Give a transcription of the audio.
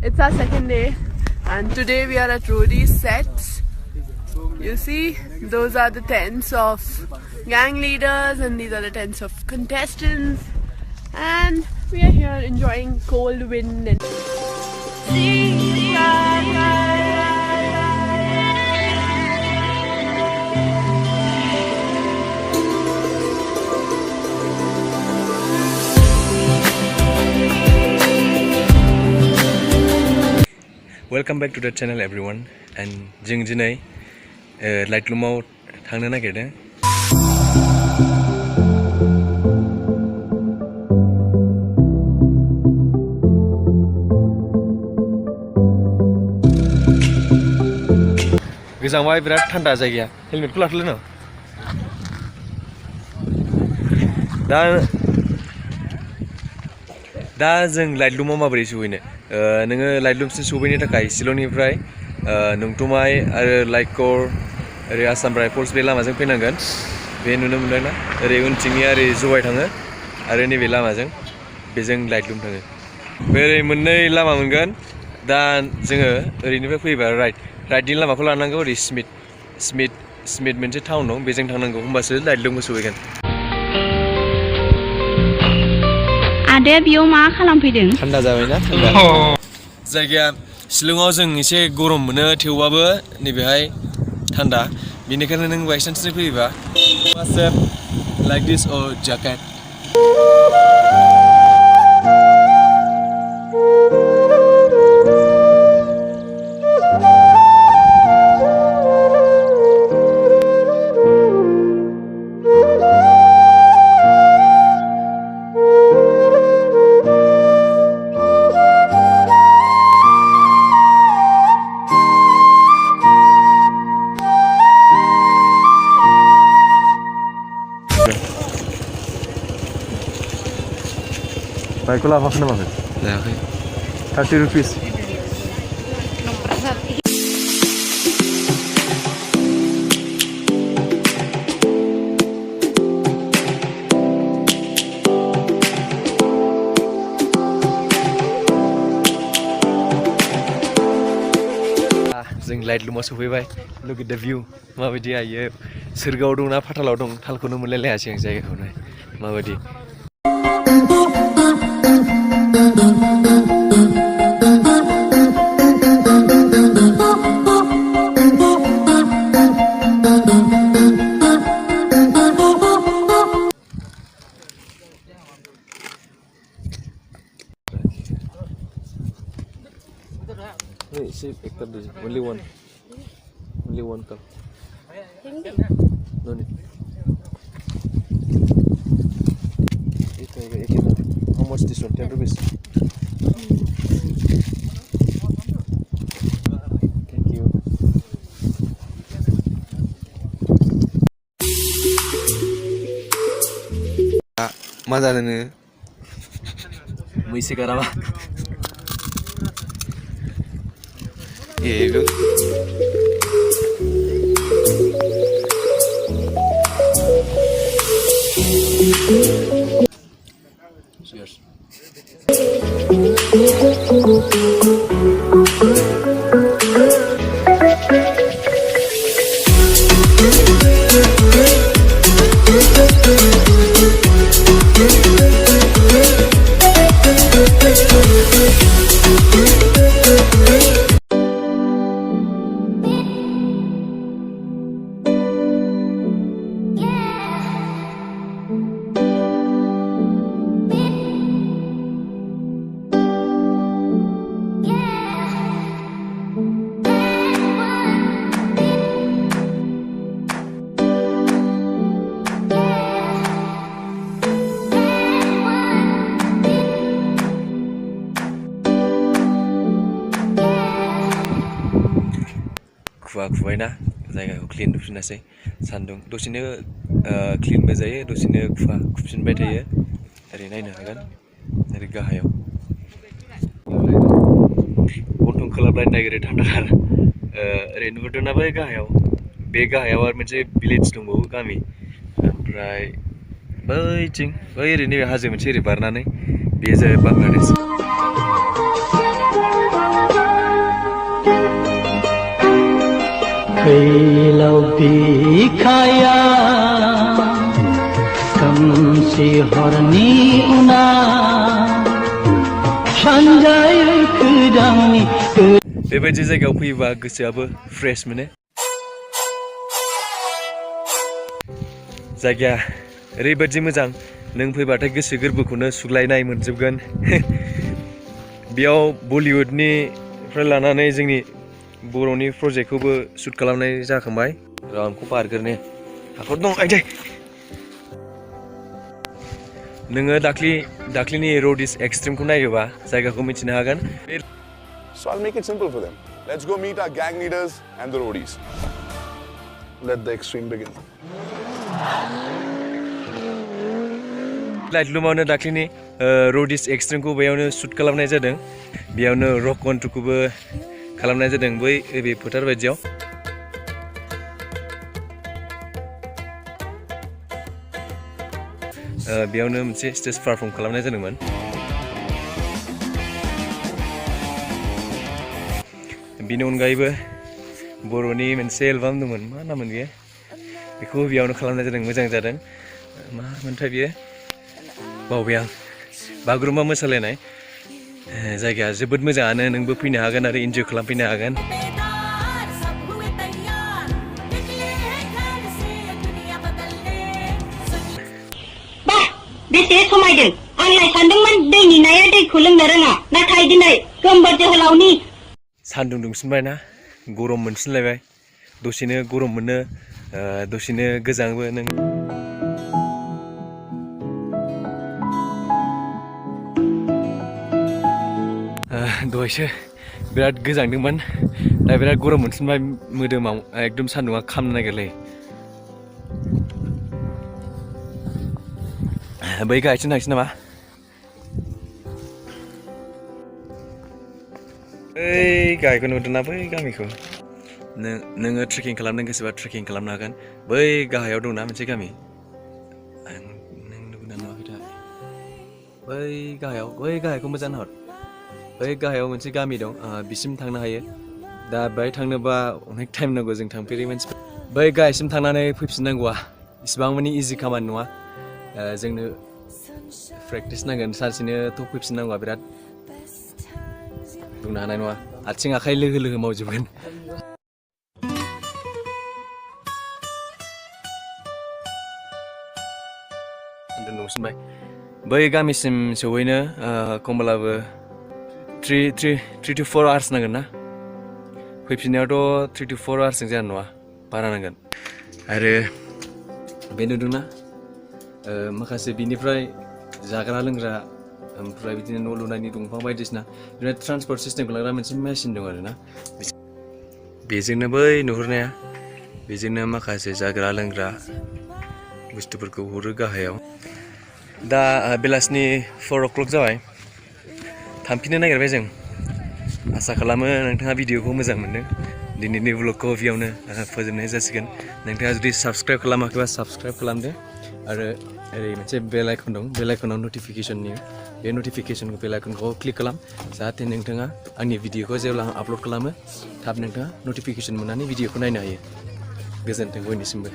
It's our second day, and today we are at Rodi's set. You see, those are the tents of gang leaders, and these are the tents of contestants. And we are here enjoying cold wind and Welcome back to the channel everyone, and जों दिनै लाइटलुमाव थांनो नागिरदों। गोजांबाय बिराद थान्दा जायगाया। हेलमेटखौ लाथ'लै न। दा जों लाइटलुमाव माबोरै सहैनो? नोङो लाइटलुमसिम सहैनो थाखाय शिलंनिफ्राय नोंथुमाय आरो लाइटकर ओरै आसाम राइफल्स बे लामाजों फैनांगोन। बे नुनो मोनदों ना? ओरै उनथिंनिया ओरै जवाय थाङो आरो नैबे लामाजों बेजों लाइटलुम थाङो। बे ओरै मोननै लामा मोनगोन। दा जोङो ओरैनिफ्राय फैयोबा राइटनि लामाखौ लानांगौ। ओरै स्मिथ मोनसे टाउन दं, बेजों थांनांगौ, होमबासो लाइटलुमखौ सहैगोन। आदाया बेयाव मा खालामफैदों? थान्दा जाबायना? थान्दा जायगाया शिलंआव जों एसे गरम मोनो, थेवबाबो नैबेहाय थान्दा। बेनिखायनो नों बायसान्सजों फैयोबा लाइक दिस अर जेकेट। बाइकखौ लाफाखै नामा? लायाखै। 30 रुपिस। जों लाइटलुमाव सफैबाय। लुक एट द भिउ। माबायदि आयो, सोरगोआव दं ना फातालाव दं थालखौनो मोनलायलायासै आं जायगाखौनो। माबायदि only one cup. No need. How much this one? 10 rupees. Thank you. मा जादों नोङो? मैसो गारामा। Here you go. Cheers. खुवा खुबायना जायगाखौ क्लिन नुफिनासै। सान्दुं दसेनो क्लिनबो जायो, दसेनो खुवा खुफिनबाय थायो। ओरै नायनो हागोन, ओरै गाहायाव गन्थं खोलाबलायनो नागिरो थान्दाथार। ओरै नुहुरदोंना बै गाहायाव, बे गाहायाव आरो मोनसे भिलेज दंबावो, गामि। ओमफ्राय बैथिं बै ओरै नैबे हाजो मोनसे ओरै बारनानै बेयो जाबाय बांलादेश। फैलाव बिखाया खोमसि हरनि उना सानजायो खोदांनि बेबायदि जायगायाव फैयोबा गोसोआबो फ्रेश मोनो जायगाया ओरैबायदि मोजां नों फैबाथाय गोसो गोरबोखौनो सुग्लायनाय मोनजोबगोन बेयाव बलिउडनिफ्राय लानानै जोंनि बर'नि प्रजेक्टखौबो शुट खालामनाय जाखांबाय र' आंखौ बारगोरनो हाखर दं आइदै नोङो दाख्लिनि र'डिस एक्सट्रिमखौ नायोबा जायगाखौ मिथिनो हागोन So I'll make it simple for them. Let's go meet our gang leaders and the roadies. Let the extreme begin. लाइटलुमावनो दाख्लिनि र'डिस एक्सट्रिमखौ बेयावनो शुट खालामनाय जादों बेयावनो रक कन्ट्रीखौबो खालामनाय जादों बै बे फोथार बायदियाव बेयावनो मोनसे स्टेज पारफर्म खालामनाय जादोंमोन बेनि अनगायैबो बर'नि मोनसे एलबाम दंमोन मा नाममोन बेयो बेखौ बेयावनो खालामनाय जादों मोजां जादों मा मोनथाय बेयो बावबाय आं बागुरुम्बा मोसालायनाय जायगाया जोबोद मोजाङानो नोंबो फैनो हागोन आरो इन्जय खालामफैनो हागोन बेसे समायदों आंलाय सानदोंमोन दैनि नाया दैखौ लोंनो रोङा नाथाय दिनै गोमबोर जोहोलावनि सान्दुं दुंसिनबाय ना गरम मोनसिनलायबाय दसेनो गरम मोनो दसेनो गोजांबो नों दहायसो बिराद गोजांदोंमोन दा बिराद गरम मोनसिनबाय मोदोमाव एकदम सान्दुंआ खामनो नागिरलायो बै गाहायथिं थांसै नामा बै गाहायखौ नुदोंना बै गामिखौ नोङो ट्रेकिं खालामनो गोसोबा ट्रेकिं खालामनो हागोन बै गाहायाव दंना मोनसे गामि नों नुगोना नुवाखै दा बै गाहायखौ मोजां नाहर बै गाहायाव मोनसे गामि दं बिसिम थांनो हायो दा बेहाय थांनोबा अनेक टाइम नांगौ जों थांफेरै मानसिफोर बै गाहायसिम थांनानै फैफिननांगौआ इसिबां मानि इजि खामानि नङा जोंनो प्रेक्टिस नांगोन सानसेनोथ' फैफिननांगौआ बिराद बुंनो हानाय नङा आथिं आखाइ लोगो लोगो मावजोबगोन सान्दुं दुंसिनबाय बै गामिसिम सौहैनो खमब्लाबो 3 to 4 आवार्स नांगोन ना फैफिननायावथ' 3 to 4 आवार्सजों जानाय नङा बारा नांगोन आरो बे नुदोंना माखासे बिनिफ्राय जाग्रा लोंग्रा ओमफ्राय बिदिनो न' लुनायनि दंफां बायदिसिना बिदिनो ट्रान्सपर्ट सिस्टेमखौ लाग्रा मोनसे मेसिन दं आरोना बेजोंनो बै नुहुरनाया बेजोंनो माखासे जाग्रा लोंग्रा बुस्थुफोरखौ हरो गाहायाव दा बेलासिनि 4 o'clock जाबाय थांफिननो नागिरबाय जों आसा खालामो नोंथाङा भिडिअखौ मोजां मोनदों दिनैनि व्लगखौ बेयावनो फोजोबनाय जासिगोन नोंथाङा जुदि साबस्क्राइब खालामाखैबा साबस्क्राइब खालामदो आरो ओरै मोनसे बेल आइकन दं बेल आइकनाव नटिफिकेसननि बे नटिफिकेसनखौ बेल आइकनखौ क्लिक खालाम जाहाथे नोंथाङा आंनि भिडिअखौ जेब्ला आं आपल'ड खालामो थाब नोंथाङा नटिफिकेसन मोननानै भिडिअखौ नायनो हायो गोजोन्थों बयनिसिमबो